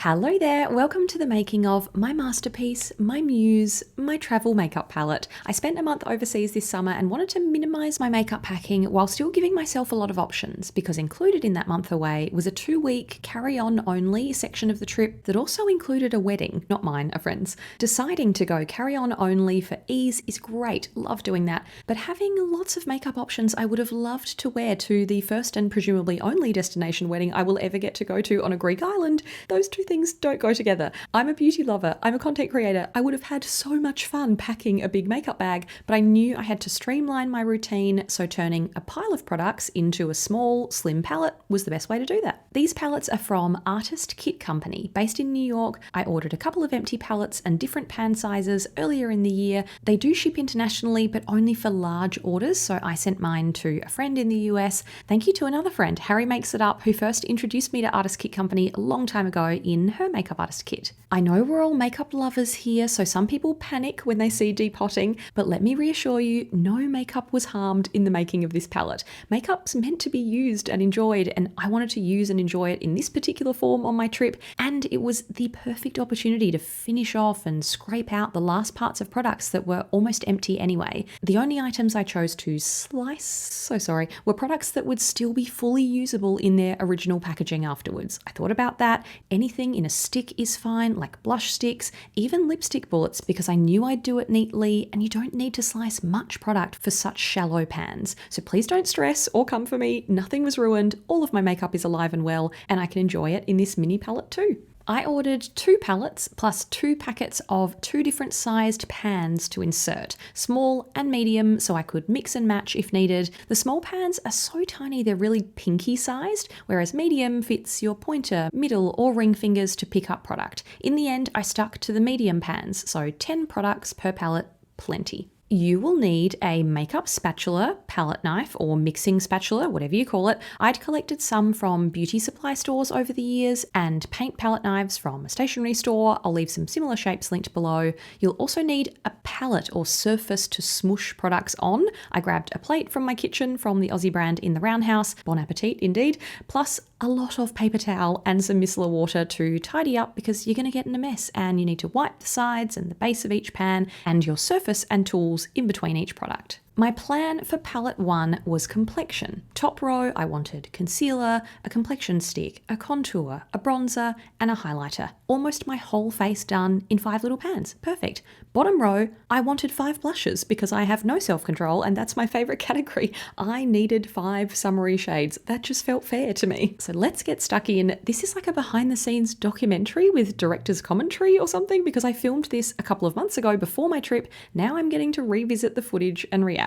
Hello there, welcome to the making of my masterpiece, my muse, my travel makeup palette. I spent a month overseas this summer and wanted to minimise my makeup packing while still giving myself a lot of options, because included in that month away was a 2-week carry-on only section of the trip that also included a wedding, not mine, a friend's. Deciding to go carry-on only for ease is great, love doing that, but having lots of makeup options I would have loved to wear to the first and presumably only destination wedding I will ever get to go to on a Greek island, those two things don't go together. I'm a beauty lover, I'm a content creator. I would have had so much fun packing a big makeup bag, but I knew I had to streamline my routine, so turning a pile of products into a small, slim palette was the best way to do that. These palettes are from Artist Kit Company, based in New York. I ordered a couple of empty palettes and different pan sizes earlier in the year. They do ship internationally, but only for large orders, so I sent mine to a friend in the US. Thank you to another friend, Harry Makes It Up, who first introduced me to Artist Kit Company a long time ago in her makeup artist kit. I know we're all makeup lovers here, so some people panic when they see depotting, but let me reassure you, no makeup was harmed in the making of this palette. Makeup's meant to be used and enjoyed, and I wanted to use and enjoy it in this particular form on my trip, and it was the perfect opportunity to finish off and scrape out the last parts of products that were almost empty anyway. The only items I chose to slice, were products that would still be fully usable in their original packaging afterwards. I thought about that. Anything in a stick is fine, like blush sticks, even lipstick bullets, because I knew I'd do it neatly, and you don't need to slice much product for such shallow pans. So please don't stress or come for me. Nothing was ruined. All of my makeup is alive and well, and I can enjoy it in this mini palette too. I ordered 2 palettes plus 2 packets of 2 different sized pans to insert, small and medium, so I could mix and match if needed. The small pans are so tiny they're really pinky sized, whereas medium fits your pointer, middle or ring fingers to pick up product. In the end, I stuck to the medium pans, so 10 products per palette, plenty. You will need a makeup spatula, palette knife, or mixing spatula, whatever you call it. I'd collected some from beauty supply stores over the years, and paint palette knives from a stationery store. I'll leave some similar shapes linked below. You'll also need a palette or surface to smoosh products on. I grabbed a plate from my kitchen from the Aussie brand In the Roundhouse, bon appetit indeed, plus a lot of paper towel and some micellar water to tidy up, because you're going to get in a mess and you need to wipe the sides and the base of each pan and your surface and tools in between each product. My plan for palette 1 was complexion. Top row, I wanted concealer, a complexion stick, a contour, a bronzer, and a highlighter. Almost my whole face done in 5 little pans. Perfect. Bottom row, I wanted 5 blushes because I have no self-control and that's my favorite category. I needed 5 summery shades. That just felt fair to me. So let's get stuck in. This is like a behind-the-scenes documentary with director's commentary or something, because I filmed this a couple of months ago before my trip. Now I'm getting to revisit the footage and react.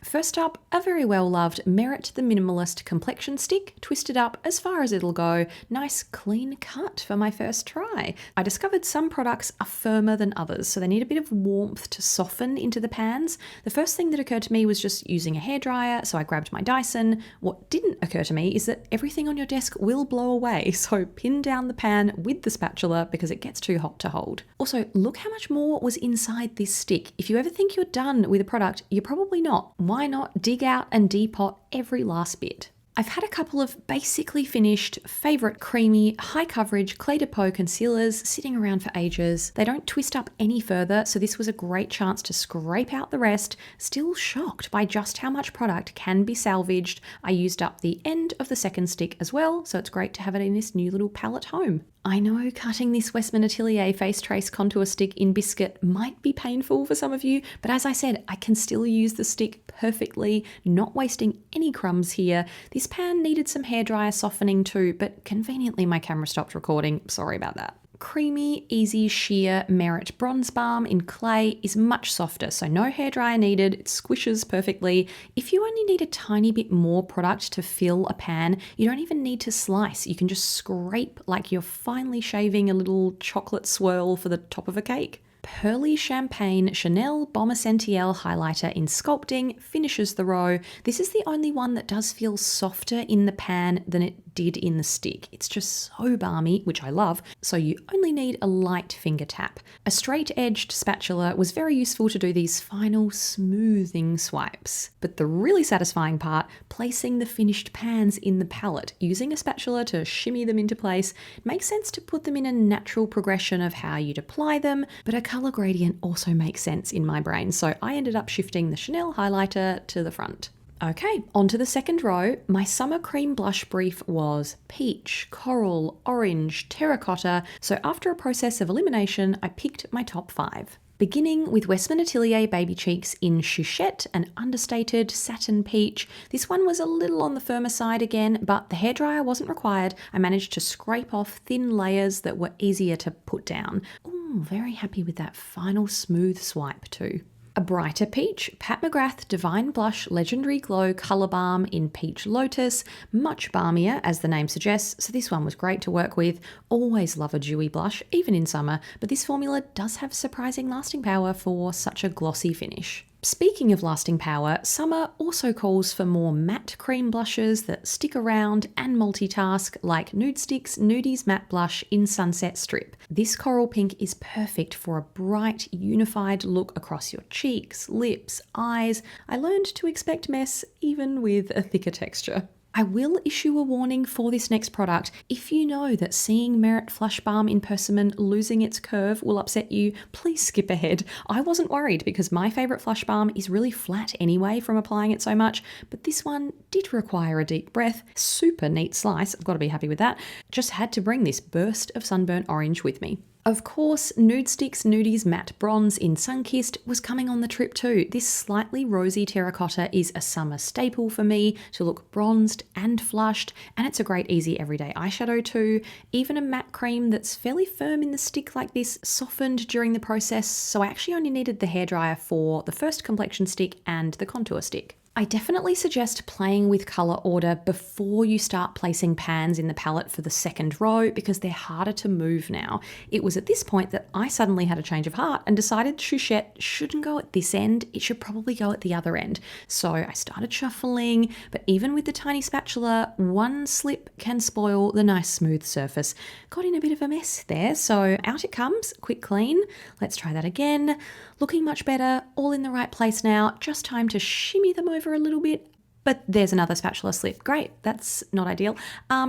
First up, a very well-loved Merit the Minimalist complexion stick, twisted up as far as it'll go. Nice clean cut for my first try. I discovered some products are firmer than others, so they need a bit of warmth to soften into the pans. The first thing that occurred to me was just using a hairdryer, so I grabbed my Dyson. What didn't occur to me is that everything on your desk will blow away, so pin down the pan with the spatula because it gets too hot to hold. Also, look how much more was inside this stick. If you ever think you're done with a product, you're probably not. Why not dig out and depot every last bit? I've had a couple of basically finished, favourite creamy, high coverage Clé de Peau concealers sitting around for ages. They don't twist up any further, so this was a great chance to scrape out the rest. Still shocked by just how much product can be salvaged. I used up the end of the second stick as well, so it's great to have it in this new little palette home. I know cutting this Westman Atelier Face Trace contour stick in biscuit might be painful for some of you, but as I said, I can still use the stick perfectly, not wasting any crumbs here. This pan needed some hairdryer softening too, but conveniently my camera stopped recording. Sorry about that. Creamy, easy, sheer Merit Bronze Balm in clay is much softer, so no hairdryer needed. It squishes perfectly. If you only need a tiny bit more product to fill a pan, you don't even need to slice. You can just scrape like you're finely shaving a little chocolate swirl for the top of a cake. Pearly Champagne Chanel Bomb Essentiel highlighter in Sculpting finishes the row. This is the only one that does feel softer in the pan than it did in the stick. It's just so balmy, which I love, so you only need a light finger tap. A straight-edged spatula was very useful to do these final smoothing swipes. But the really satisfying part, placing the finished pans in the palette. Using a spatula to shimmy them into place, makes sense to put them in a natural progression of how you'd apply them, but a colour gradient also makes sense in my brain, so I ended up shifting the Chanel highlighter to the front. Okay, on to the second row. My summer cream blush brief was peach, coral, orange, terracotta, so after a process of elimination, I picked my top 5. Beginning with Westman Atelier Baby Cheeks in Chouchette, an understated satin peach. This one was a little on the firmer side again, but the hairdryer wasn't required. I managed to scrape off thin layers that were easier to put down. Ooh, very happy with that final smooth swipe too. A brighter peach, Pat McGrath Divine Blush Legendary Glow Colour Balm in Peach Lotus. Much balmier, as the name suggests, so this one was great to work with. Always love a dewy blush, even in summer, but this formula does have surprising lasting power for such a glossy finish. Speaking of lasting power, summer also calls for more matte cream blushes that stick around and multitask, like Nude Sticks Nudies Matte Blush in Sunset Strip. This coral pink is perfect for a bright, unified look across your cheeks, lips, eyes. I learned to expect mess even with a thicker texture. I will issue a warning for this next product. If you know that seeing Merit Flush Balm in Persimmon losing its curve will upset you, please skip ahead. I wasn't worried because my favourite Flush Balm is really flat anyway from applying it so much, but this one did require a deep breath. Super neat slice, I've got to be happy with that. Just had to bring this burst of sunburnt orange with me. Of course, Nude Sticks Nudies Matte Bronze in Sunkissed was coming on the trip too. This slightly rosy terracotta is a summer staple for me to look bronzed and flushed, and it's a great easy everyday eyeshadow too. Even a matte cream that's fairly firm in the stick like this softened during the process, so I actually only needed the hairdryer for the first complexion stick and the contour stick. I definitely suggest playing with colour order before you start placing pans in the palette for the second row because they're harder to move now. It was at this point that I suddenly had a change of heart and decided Chouchette shouldn't go at this end, it should probably go at the other end. So I started shuffling, but even with the tiny spatula, one slip can spoil the nice smooth surface. Got in a bit of a mess there, so out it comes, quick clean. Let's try that again. Looking much better, all in the right place now, just time to shimmy them over a little bit, but there's another spatula slip. Great, that's not ideal.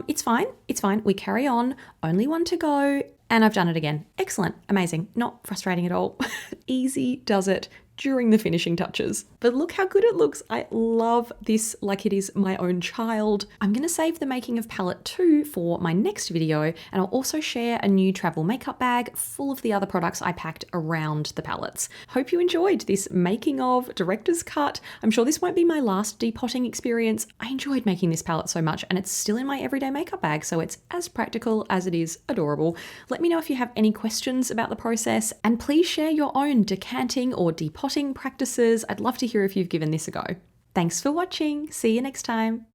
It's fine, we carry on, only one to go, and I've done it again. Excellent, amazing, not frustrating at all. Easy does it during the finishing touches. But look how good it looks. I love this like it is my own child. I'm gonna save the making of palette 2 for my next video, and I'll also share a new travel makeup bag full of the other products I packed around the palettes. Hope you enjoyed this making of director's cut. I'm sure this won't be my last depotting experience. I enjoyed making this palette so much, and it's still in my everyday makeup bag, so it's as practical as it is adorable. Let me know if you have any questions about the process, and please share your own decanting or depotting practices. I'd love to hear if you've given this a go. Thanks for watching. See you next time.